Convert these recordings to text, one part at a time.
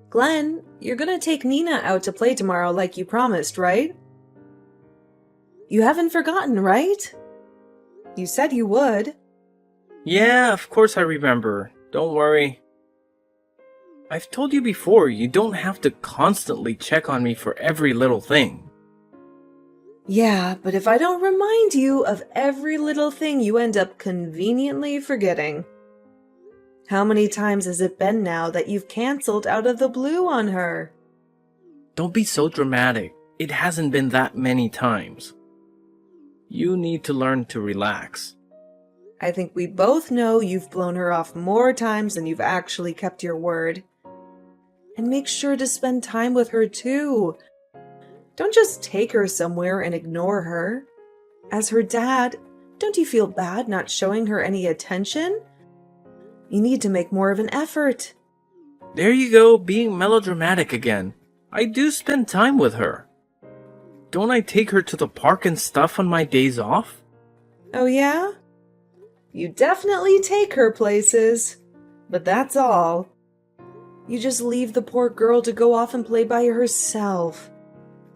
Glenn, you're gonna take Nina out to play tomorrow like you promised, right? You haven't forgotten, right? You said you would. Yeah, of course I remember. Don't worry. I've told you before, you don't have to constantly check on me for every little thing. Yeah, but if I don't remind you of every little thing, you end up conveniently forgetting. How many times has it been now that you've canceled out of the blue on her? Don't be so dramatic. It hasn't been that many times. You need to learn to relax. I think we both know you've blown her off more times than you've actually kept your word. And make sure to spend time with her too. Don't just take her somewhere and ignore her. As her dad, don't you feel bad not showing her any attention? You need to make more of an effort. There you go, being melodramatic again. I do spend time with her. Don't I take her to the park and stuff on my days off? Oh yeah? You definitely take her places. But that's all. You just leave the poor girl to go off and play by herself.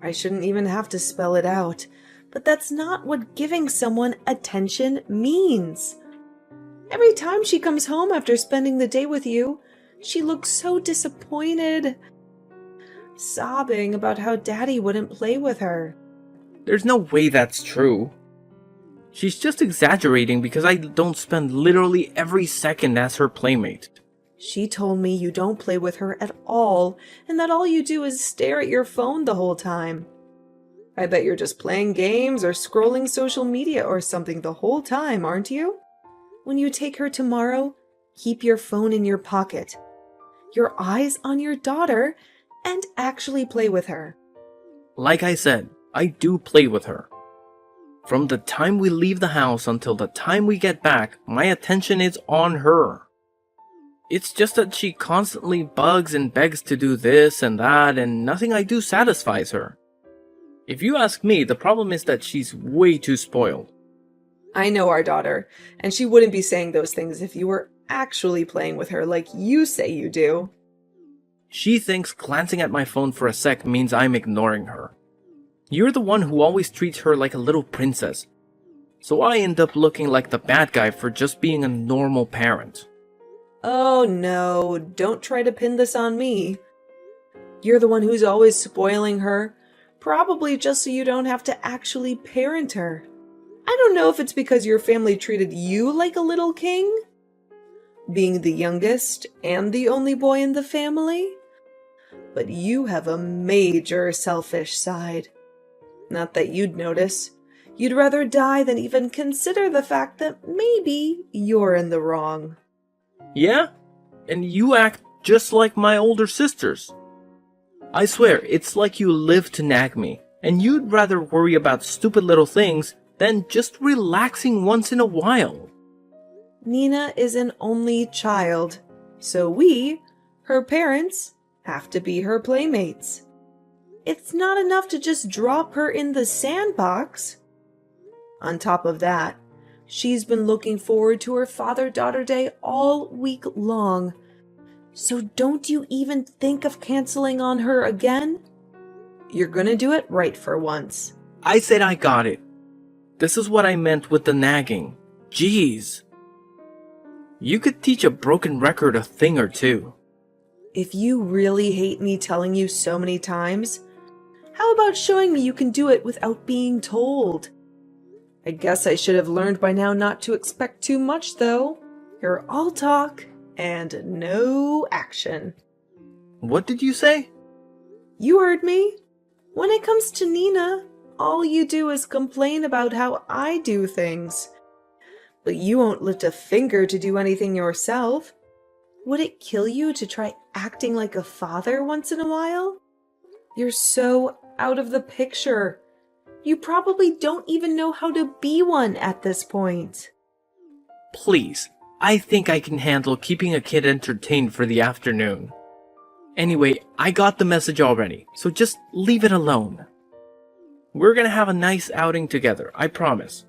I shouldn't even have to spell it out, but that's not what giving someone attention means. Every time she comes home after spending the day with you, she looks so disappointed, sobbing about how Daddy wouldn't play with her. There's no way that's true. She's just exaggerating because I don't spend literally every second as her playmate. She told me you don't play with her at all, and that all you do is stare at your phone the whole time. I bet you're just playing games or scrolling social media or something the whole time, aren't you? When you take her tomorrow, keep your phone in your pocket, your eyes on your daughter, and actually play with her. Like I said, I do play with her. From the time we leave the house until the time we get back, my attention is on her. It's just that she constantly bugs and begs to do this and that, and nothing I do satisfies her. If you ask me, the problem is that she's way too spoiled. I know our daughter, and she wouldn't be saying those things if you were actually playing with her like you say you do. She thinks glancing at my phone for a sec means I'm ignoring her. You're the one who always treats her like a little princess, so I end up looking like the bad guy for just being a normal parent. Oh no, don't try to pin this on me. You're the one who's always spoiling her, probably just so you don't have to actually parent her. I don't know if it's because your family treated you like a little king, being the youngest and the only boy in the family, but you have a major selfish side. Not that you'd notice. You'd rather die than even consider the fact that maybe you're in the wrong. Yeah? And you act just like my older sisters. I swear, it's like you live to nag me, and you'd rather worry about stupid little things than just relaxing once in a while. Nina is an only child, so we, her parents, have to be her playmates. It's not enough to just drop her in the sandbox. On top of that, she's been looking forward to her father-daughter day all week long. So don't you even think of canceling on her again? You're gonna do it right for once. I said I got it. This is what I meant with the nagging. Jeez. You could teach a broken record a thing or two. If you really hate me telling you so many times, how about showing me you can do it without being told? I guess I should have learned by now not to expect too much, though. You're all talk and no action. What did you say? You heard me. When it comes to Nina, all you do is complain about how I do things. But you won't lift a finger to do anything yourself. Would it kill you to try acting like a father once in a while? You're so out of the picture. You probably don't even know how to be one at this point. Please, I think I can handle keeping a kid entertained for the afternoon. Anyway, I got the message already, so just leave it alone. We're gonna have a nice outing together, I promise.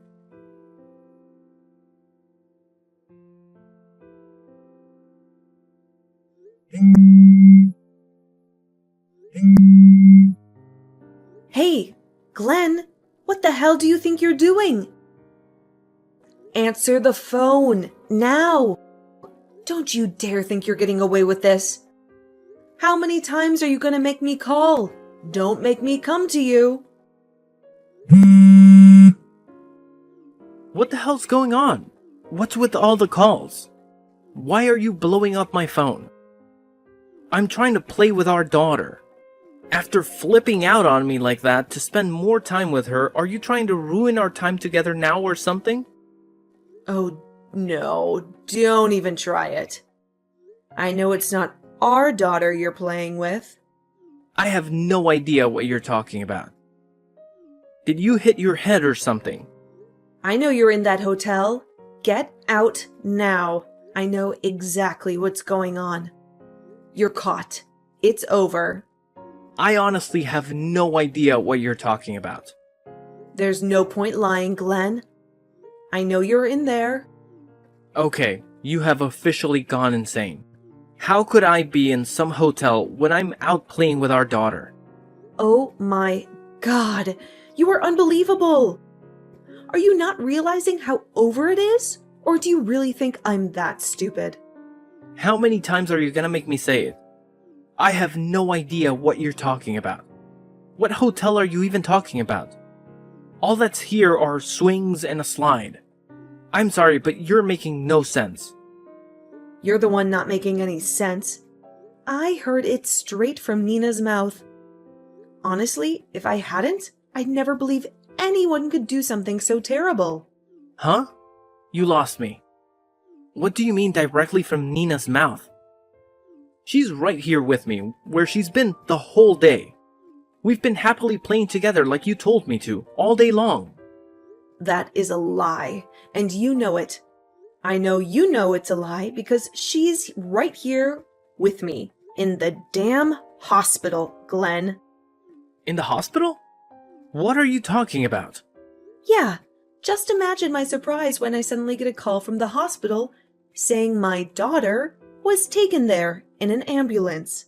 Hey, Glenn, what the hell do you think you're doing? Answer the phone, now! Don't you dare think you're getting away with this. How many times are you gonna make me call? Don't make me come to you. What the hell's going on? What's with all the calls? Why are you blowing up my phone? I'm trying to play with our daughter. After flipping out on me like that to spend more time with her, are you trying to ruin our time together now or something? Oh, no, don't even try it. I know it's not our daughter you're playing with. I have no idea what you're talking about. Did you hit your head or something? I know you're in that hotel. Get out now. I know exactly what's going on. You're caught. It's over. I honestly have no idea what you're talking about. There's no point lying, Glenn. I know you're in there. Okay, you have officially gone insane. How could I be in some hotel when I'm out playing with our daughter? Oh my God, you are unbelievable. Are you not realizing how over it is? Or do you really think I'm that stupid? How many times are you gonna make me say it? I have no idea what you're talking about. What hotel are you even talking about? All that's here are swings and a slide. I'm sorry, but you're making no sense. You're the one not making any sense. I heard it straight from Nina's mouth. Honestly, if I hadn't, I'd never believe anyone could do something so terrible. Huh? You lost me. What do you mean directly from Nina's mouth? She's right here with me, where she's been the whole day. We've been happily playing together like you told me to, all day long. That is a lie, and you know it. I know you know it's a lie because she's right here with me in the damn hospital, Glenn. In the hospital? What are you talking about? Yeah, just imagine my surprise when I suddenly get a call from the hospital saying my daughter was taken there in an ambulance.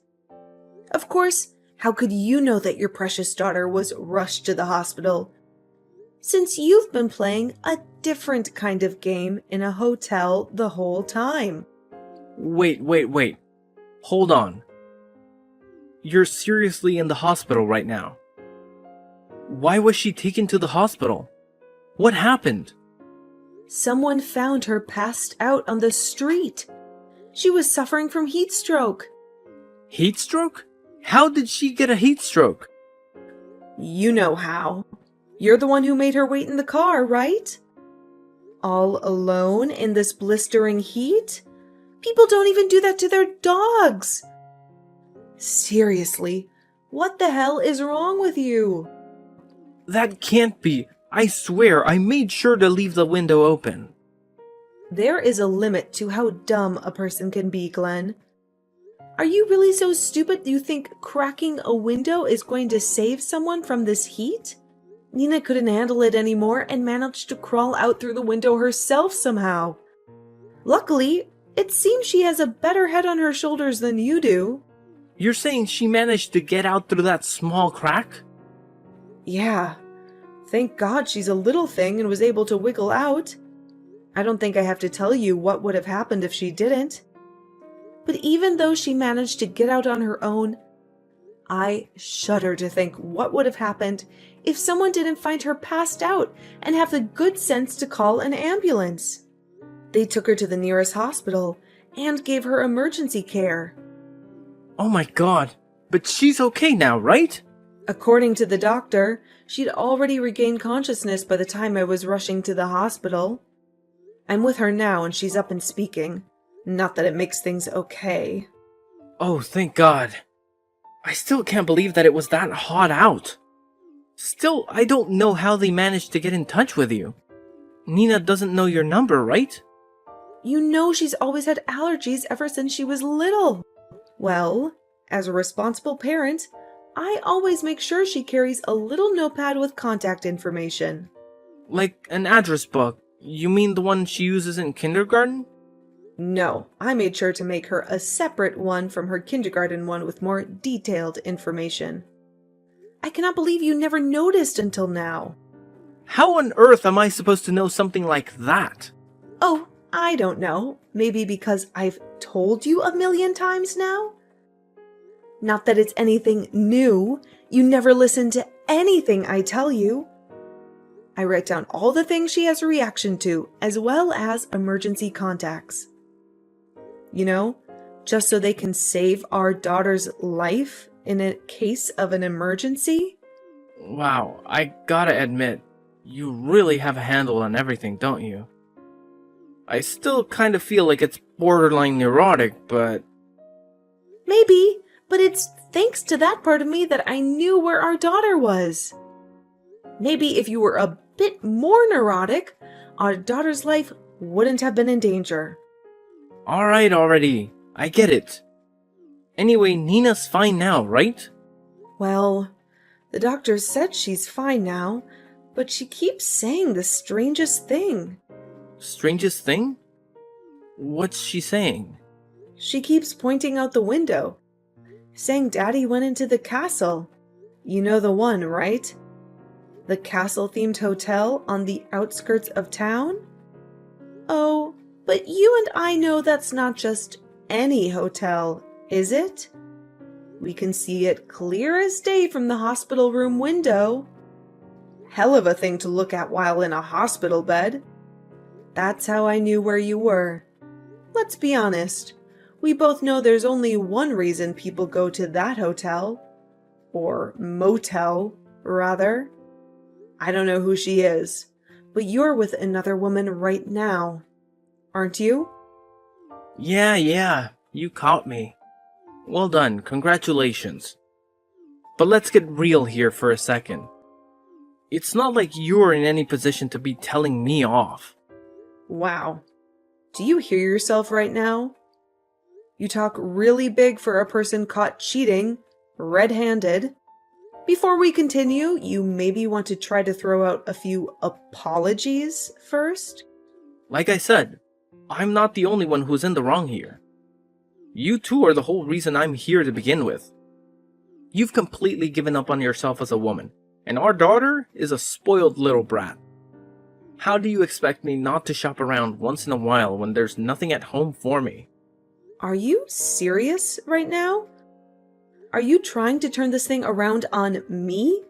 Of course, how could you know that your precious daughter was rushed to the hospital? Since you've been playing a different kind of game in a hotel the whole time. Wait. Hold on. You're seriously in the hospital right now. Why was she taken to the hospital? What happened? Someone found her passed out on the street. She was suffering from heat stroke. Heat stroke? How did she get a heat stroke? You know how. You're the one who made her wait in the car, right? All alone in this blistering heat? People don't even do that to their dogs. Seriously, what the hell is wrong with you? That can't be. I swear, I made sure to leave the window open. There is a limit to how dumb a person can be, Glenn. Are you really so stupid you think cracking a window is going to save someone from this heat? Nina couldn't handle it anymore and managed to crawl out through the window herself somehow. Luckily, it seems she has a better head on her shoulders than you do. You're saying she managed to get out through that small crack? Yeah. Thank God she's a little thing and was able to wiggle out. I don't think I have to tell you what would have happened if she didn't. But even though she managed to get out on her own, I shudder to think what would have happened if someone didn't find her passed out and have the good sense to call an ambulance. They took her to the nearest hospital and gave her emergency care. Oh my god, but she's okay now, right? According to the doctor, she'd already regained consciousness by the time I was rushing to the hospital. I'm with her now and she's up and speaking. Not that it makes things okay. Oh, thank God. I still can't believe that it was that hot out. Still, I don't know how they managed to get in touch with you. Nina doesn't know your number, right? You know she's always had allergies ever since she was little. Well, as a responsible parent, I always make sure she carries a little notepad with contact information. Like an address book. You mean the one she uses in kindergarten? No, I made sure to make her a separate one from her kindergarten one with more detailed information. I cannot believe you never noticed until now. How on earth am I supposed to know something like that? Oh, I don't know. Maybe because I've told you a million times now? Not that it's anything new. You never listen to anything I tell you. I write down all the things she has a reaction to, as well as emergency contacts. You know, just so they can save our daughter's life in a case of an emergency. Wow, I gotta admit, you really have a handle on everything, don't you? I still kind of feel like it's borderline neurotic, but... Maybe, but it's thanks to that part of me that I knew where our daughter was. Maybe if you were a bit more neurotic, our daughter's life wouldn't have been in danger. Alright already, I get it. Anyway, Nina's fine now, right? Well, the doctor said she's fine now, but she keeps saying the strangest thing. Strangest thing? What's she saying? She keeps pointing out the window, saying Daddy went into the castle. You know the one, right? The castle-themed hotel on the outskirts of town? Oh, but you and I know that's not just any hotel, is it? We can see it clear as day from the hospital room window. Hell of a thing to look at while in a hospital bed. That's how I knew where you were. Let's be honest. We both know there's only one reason people go to that hotel. Or motel, rather. I don't know who she is, but you're with another woman right now. Aren't you? Yeah, you caught me. Well done, congratulations. But let's get real here for a second. It's not like you're in any position to be telling me off. Wow. Do you hear yourself right now? You talk really big for a person caught cheating, red-handed. Before we continue, you maybe want to try to throw out a few apologies first? Like I said, I'm not the only one who's in the wrong here. You two are the whole reason I'm here to begin with. You've completely given up on yourself as a woman, and our daughter is a spoiled little brat. How do you expect me not to shop around once in a while when there's nothing at home for me? Are you serious right now? Are you trying to turn this thing around on me?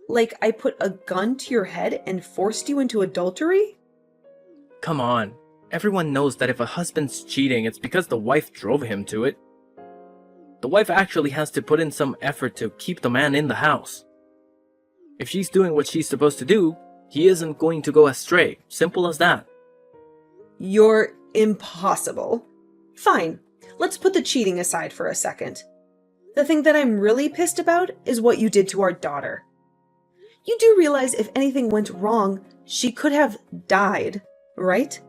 Like I put a gun to your head and forced you into adultery? Come on, everyone knows that if a husband's cheating, it's because the wife drove him to it. The wife actually has to put in some effort to keep the man in the house. If she's doing what she's supposed to do, he isn't going to go astray. Simple as that. You're impossible. Fine, let's put the cheating aside for a second. The thing that I'm really pissed about is what you did to our daughter. You do realize if anything went wrong, she could have died, right?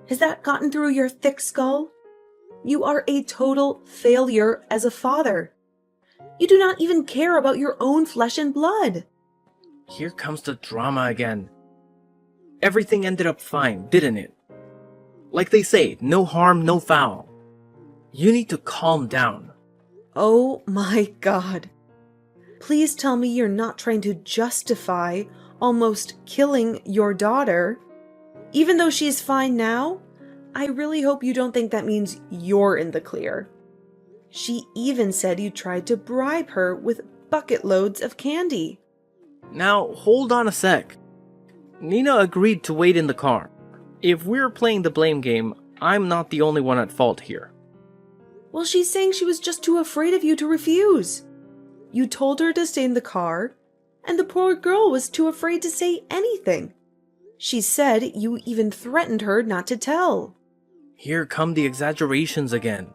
Has that gotten through your thick skull? You are a total failure as a father. You do not even care about your own flesh and blood. Here comes the drama again. Everything ended up fine, didn't it? Like they say, no harm, no foul. You need to calm down. Oh my God. Please tell me you're not trying to justify almost killing your daughter. Even though she's fine now, I really hope you don't think that means you're in the clear. She even said you tried to bribe her with bucket loads of candy. Now, hold on a sec. Nina agreed to wait in the car. If we're playing the blame game, I'm not the only one at fault here. Well, she's saying she was just too afraid of you to refuse. You told her to stay in the car, and the poor girl was too afraid to say anything. She said you even threatened her not to tell. Here come the exaggerations again.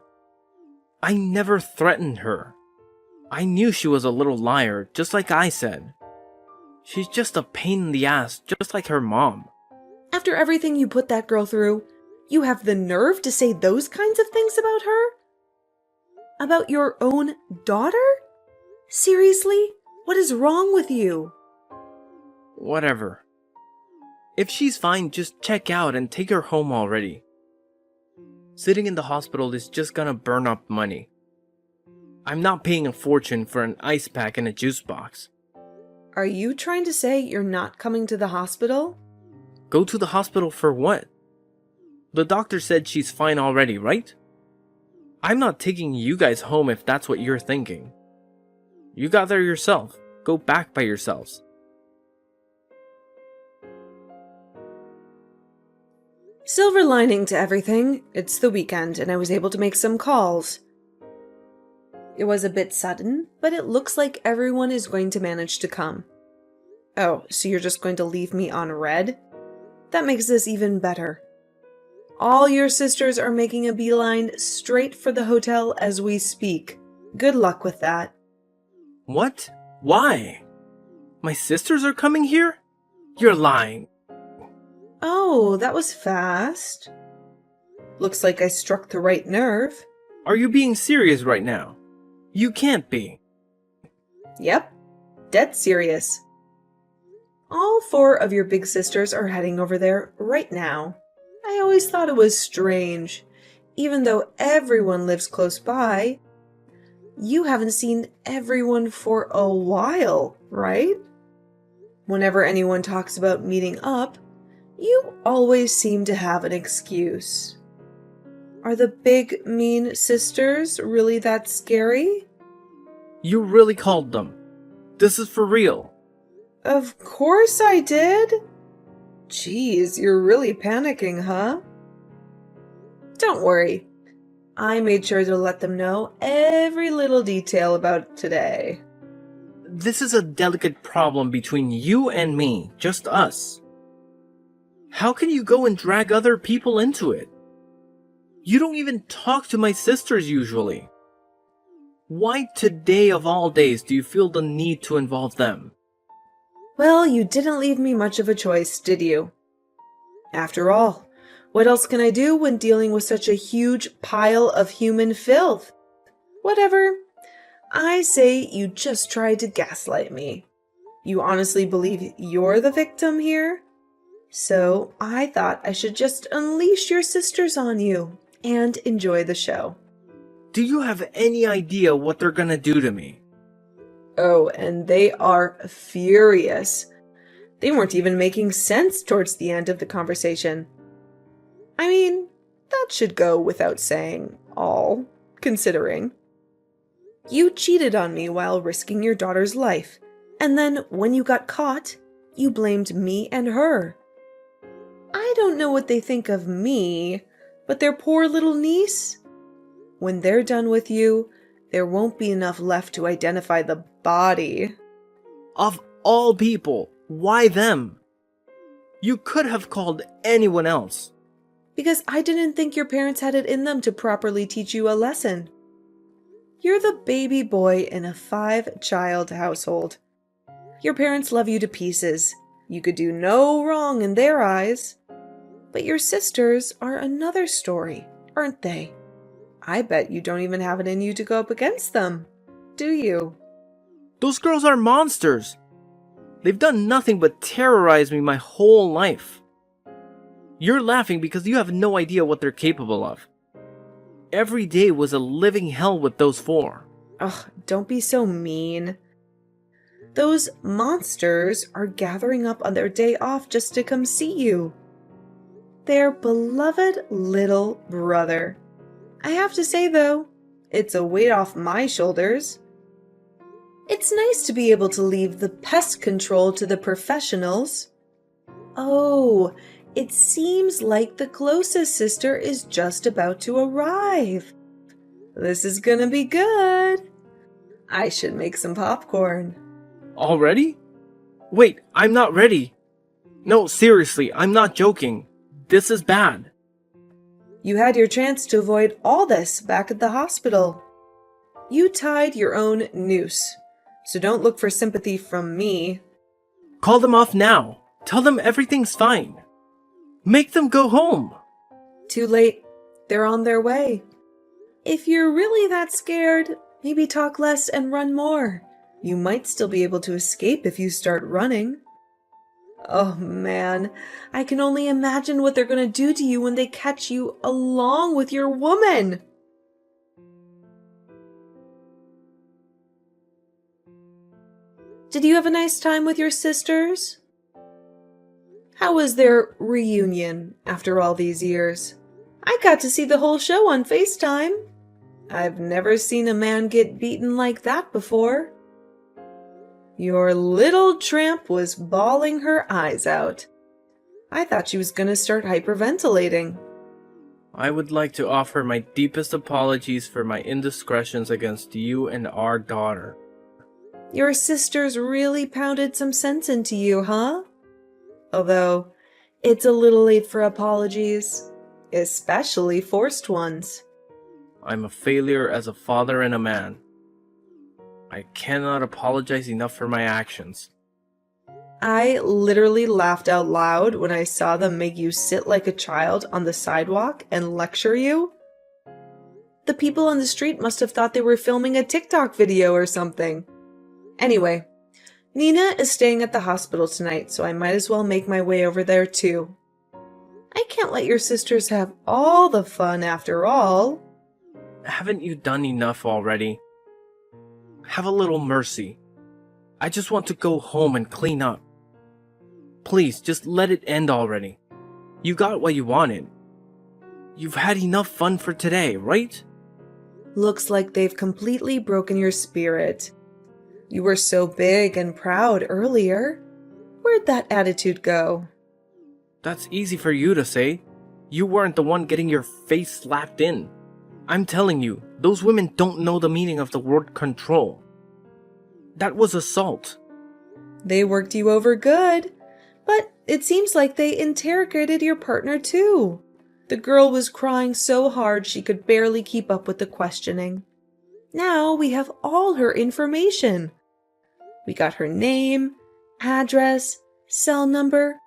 I never threatened her. I knew she was a little liar, just like I said. She's just a pain in the ass, just like her mom. After everything you put that girl through, you have the nerve to say those kinds of things about her? About your own daughter? Seriously? What is wrong with you? Whatever. If she's fine, just check out and take her home already. Sitting in the hospital is just gonna burn up money. I'm not paying a fortune for an ice pack and a juice box. Are you trying to say you're not coming to the hospital? Go to the hospital for what? The doctor said she's fine already, right? I'm not taking you guys home if that's what you're thinking. You got there yourself. Go back by yourselves. Silver lining to everything, it's the weekend and I was able to make some calls. It was a bit sudden, but it looks like everyone is going to manage to come. Oh, so you're just going to leave me on red? That makes this even better. All your sisters are making a beeline straight for the hotel as we speak. Good luck with that. What? Why? My sisters are coming here? You're lying. Oh, that was fast. Looks like I struck the right nerve. Are you being serious right now? You can't be. Yep, dead serious. All 4 of your big sisters are heading over there right now. I always thought it was strange. Even though everyone lives close by, you haven't seen everyone for a while, right? Whenever anyone talks about meeting up, you always seem to have an excuse. Are the big, mean sisters really that scary? You really called them. This is for real. Of course I did. Jeez, you're really panicking, huh? Don't worry. I made sure to let them know every little detail about today. This is a delicate problem between you and me, just us. How can you go and drag other people into it? You don't even talk to my sisters usually. Why today of all days do you feel the need to involve them? Well, you didn't leave me much of a choice, did you? After all, what else can I do when dealing with such a huge pile of human filth? Whatever. I say you just tried to gaslight me. You honestly believe you're the victim here? So I thought I should just unleash your sisters on you and enjoy the show. Do you have any idea what they're gonna do to me? Oh, and they are furious. They weren't even making sense towards the end of the conversation. I mean, that should go without saying, all considering. You cheated on me while risking your daughter's life, and then when you got caught, you blamed me and her. I don't know what they think of me, but their poor little niece? When they're done with you, there won't be enough left to identify the body. Of all people, why them? You could have called anyone else. Because I didn't think your parents had it in them to properly teach you a lesson. You're the baby boy in a 5-child household. Your parents love you to pieces. You could do no wrong in their eyes. But your sisters are another story, aren't they? I bet you don't even have it in you to go up against them, do you? Those girls are monsters. They've done nothing but terrorize me my whole life. You're laughing because you have no idea what they're capable of. Every day was a living hell with those 4. Ugh, don't be so mean. Those monsters are gathering up on their day off just to come see you. Their beloved little brother. I have to say, though, it's a weight off my shoulders. It's nice to be able to leave the pest control to the professionals. Oh, it seems like the closest sister is just about to arrive. This is gonna be good. I should make some popcorn. Already? Wait, I'm not ready. No, seriously, I'm not joking. This is bad. You had your chance to avoid all this back at the hospital. You tied your own noose, so don't look for sympathy from me. Call them off now. Tell them everything's fine. Make them go home. Too late. They're on their way. If you're really that scared, maybe talk less and run more. You might still be able to escape if you start running. Oh man, I can only imagine what they're going to do to you when they catch you along with your woman. Did you have a nice time with your sisters? How was their reunion after all these years? I got to see the whole show on FaceTime. I've never seen a man get beaten like that before. Your little tramp was bawling her eyes out. I thought she was going to start hyperventilating. I would like to offer my deepest apologies for my indiscretions against you and our daughter. Your sisters really pounded some sense into you, huh? Although, it's a little late for apologies, especially forced ones. I'm a failure as a father and a man. I cannot apologize enough for my actions. I literally laughed out loud when I saw them make you sit like a child on the sidewalk and lecture you. The people on the street must have thought they were filming a TikTok video or something. Anyway, Nina is staying at the hospital tonight, so I might as well make my way over there too. I can't let your sisters have all the fun after all. Haven't you done enough already? Have a little mercy. I just want to go home and clean up. Please, just let it end already. You got what you wanted. You've had enough fun for today, right? Looks like they've completely broken your spirit. You were so big and proud earlier. Where'd that attitude go? That's easy for you to say. You weren't the one getting your face slapped in. I'm telling you, those women don't know the meaning of the word control. That was assault. They worked you over good, but it seems like they interrogated your partner too. The girl was crying so hard she could barely keep up with the questioning. Now we have all her information. We got her name, address, cell number.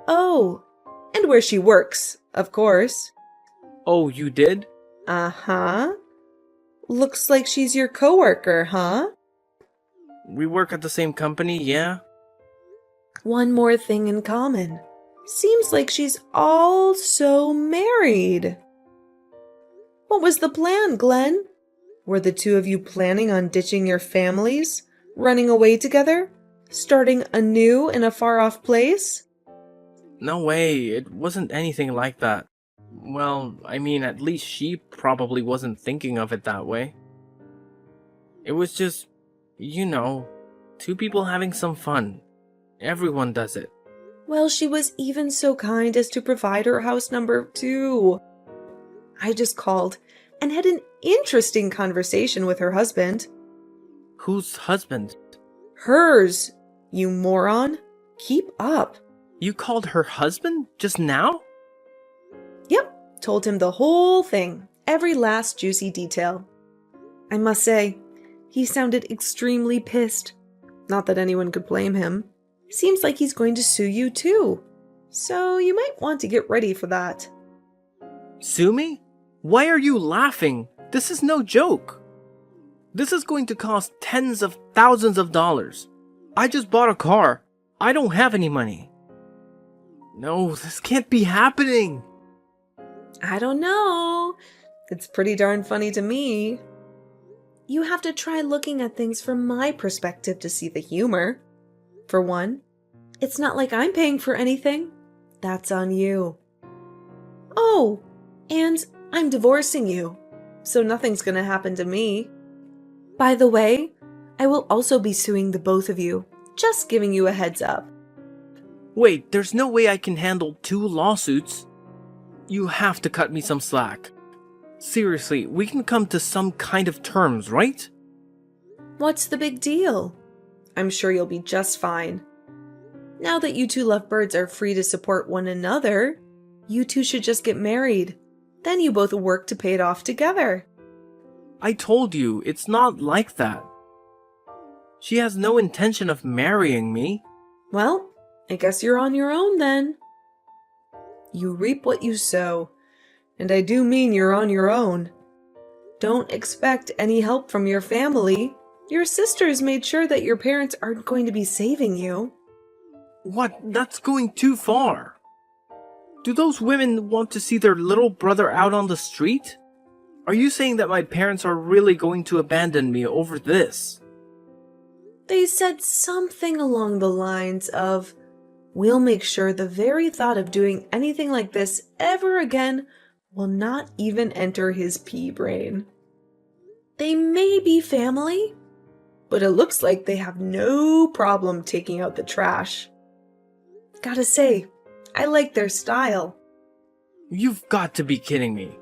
Oh, and where she works, of course. Oh, you did? Uh-huh. Looks like she's your coworker, huh? We work at the same company, yeah? One more thing in common. Seems like she's also married. What was the plan, Glenn? Were the two of you planning on ditching your families, running away together, starting anew in a far-off place? No way, it wasn't anything like that. Well, I mean, at least she probably wasn't thinking of it that way. It was just, two people having some fun. Everyone does it. Well, she was even so kind as to provide her house number too. I just called and had an interesting conversation with her husband. Whose husband? Hers, you moron. Keep up. You called her husband just now? Yep, told him the whole thing, every last juicy detail. I must say, he sounded extremely pissed. Not that anyone could blame him. Seems like he's going to sue you too. So you might want to get ready for that. Sue me? Why are you laughing? This is no joke. This is going to cost tens of thousands of dollars. I just bought a car. I don't have any money. No, this can't be happening. I don't know. It's pretty darn funny to me. You have to try looking at things from my perspective to see the humor. For one, it's not like I'm paying for anything. That's on you. Oh, and I'm divorcing you, so nothing's gonna happen to me. By the way, I will also be suing the both of you, just giving you a heads up. Wait, there's no way I can handle 2 lawsuits. You have to cut me some slack. Seriously, we can come to some kind of terms, right? What's the big deal? I'm sure you'll be just fine. Now that you two lovebirds are free to support one another, you two should just get married. Then you both work to pay it off together. I told you, it's not like that. She has no intention of marrying me. Well, I guess you're on your own then. You reap what you sow, and I do mean you're on your own. Don't expect any help from your family. Your sisters made sure that your parents aren't going to be saving you. What? That's going too far. Do those women want to see their little brother out on the street? Are you saying that my parents are really going to abandon me over this? They said something along the lines of, "We'll make sure the very thought of doing anything like this ever again will not even enter his pea brain." They may be family, but it looks like they have no problem taking out the trash. Gotta say, I like their style. You've got to be kidding me.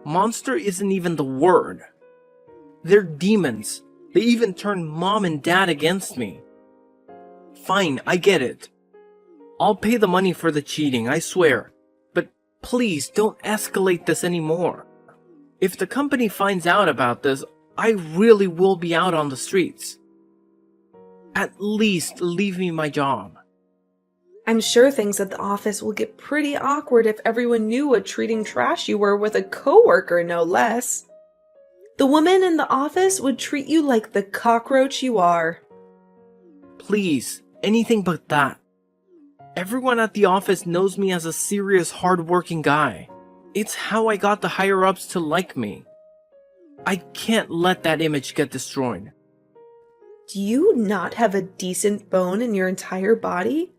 Monster isn't even the word. They're demons. They even turned mom and dad against me. Fine, I get it. I'll pay the money for the cheating, I swear. But please don't escalate this anymore. If the company finds out about this, I really will be out on the streets. At least leave me my job. I'm sure things at the office will get pretty awkward if everyone knew what treating trash you were with a coworker, no less. The woman in the office would treat you like the cockroach you are. Please, anything but that. Everyone at the office knows me as a serious, hard-working guy. It's how I got the higher-ups to like me. I can't let that image get destroyed. Do you not have a decent bone in your entire body?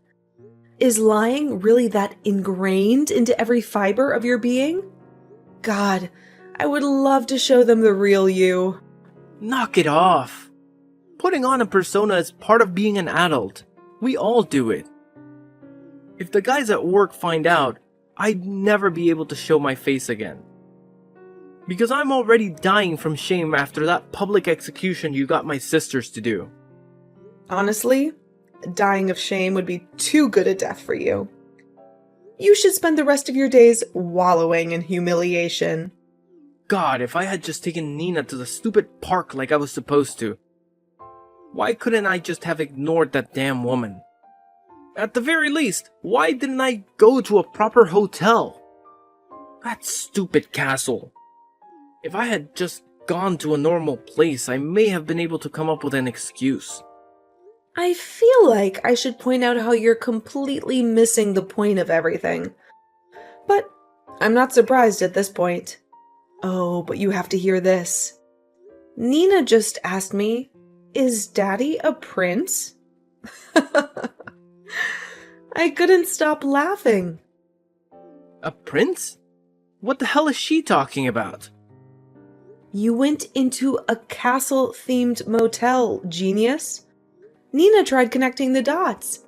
Is lying really that ingrained into every fiber of your being? God, I would love to show them the real you. Knock it off. Putting on a persona is part of being an adult. We all do it. If the guys at work find out, I'd never be able to show my face again. Because I'm already dying from shame after that public execution you got my sisters to do. Honestly, dying of shame would be too good a death for you. You should spend the rest of your days wallowing in humiliation. God, if I had just taken Nina to the stupid park like I was supposed to. Why couldn't I just have ignored that damn woman? At the very least, why didn't I go to a proper hotel? That stupid castle. If I had just gone to a normal place, I may have been able to come up with an excuse. I feel like I should point out how you're completely missing the point of everything. But I'm not surprised at this point. Oh, but you have to hear this. Nina just asked me, "Is Daddy a prince?" I couldn't stop laughing. A prince? What the hell is she talking about? You went into a castle-themed motel, genius. Nina tried connecting the dots.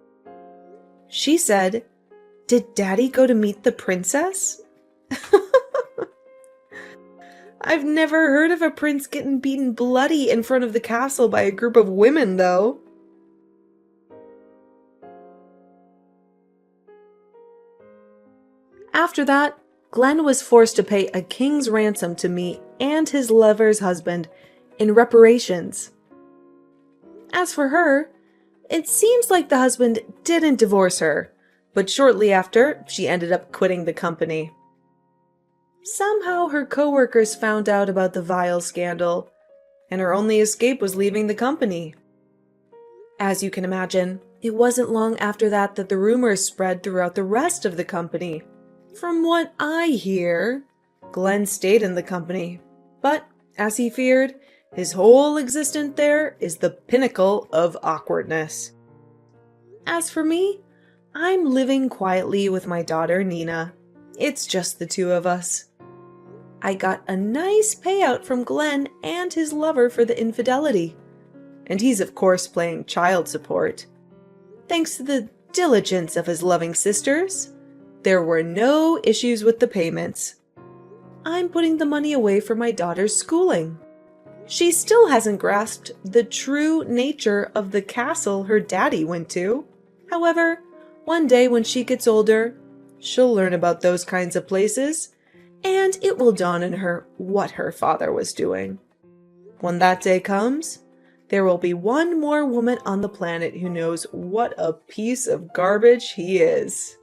She said, "Did Daddy go to meet the princess?" I've never heard of a prince getting beaten bloody in front of the castle by a group of women, though. After that, Glenn was forced to pay a king's ransom to me and his lover's husband in reparations. As for her, it seems like the husband didn't divorce her, but shortly after, she ended up quitting the company. Somehow her coworkers found out about the vile scandal, and her only escape was leaving the company. As you can imagine, it wasn't long after that that the rumors spread throughout the rest of the company. From what I hear, Glenn stayed in the company, but as he feared, his whole existence there is the pinnacle of awkwardness. As for me, I'm living quietly with my daughter Nina. It's just the two of us. I got a nice payout from Glenn and his lover for the infidelity, and he's of course playing child support. Thanks to the diligence of his loving sisters, there were no issues with the payments. I'm putting the money away for my daughter's schooling. She still hasn't grasped the true nature of the castle her daddy went to. However, one day when she gets older, she'll learn about those kinds of places, and it will dawn on her what her father was doing. When that day comes, there will be one more woman on the planet who knows what a piece of garbage he is.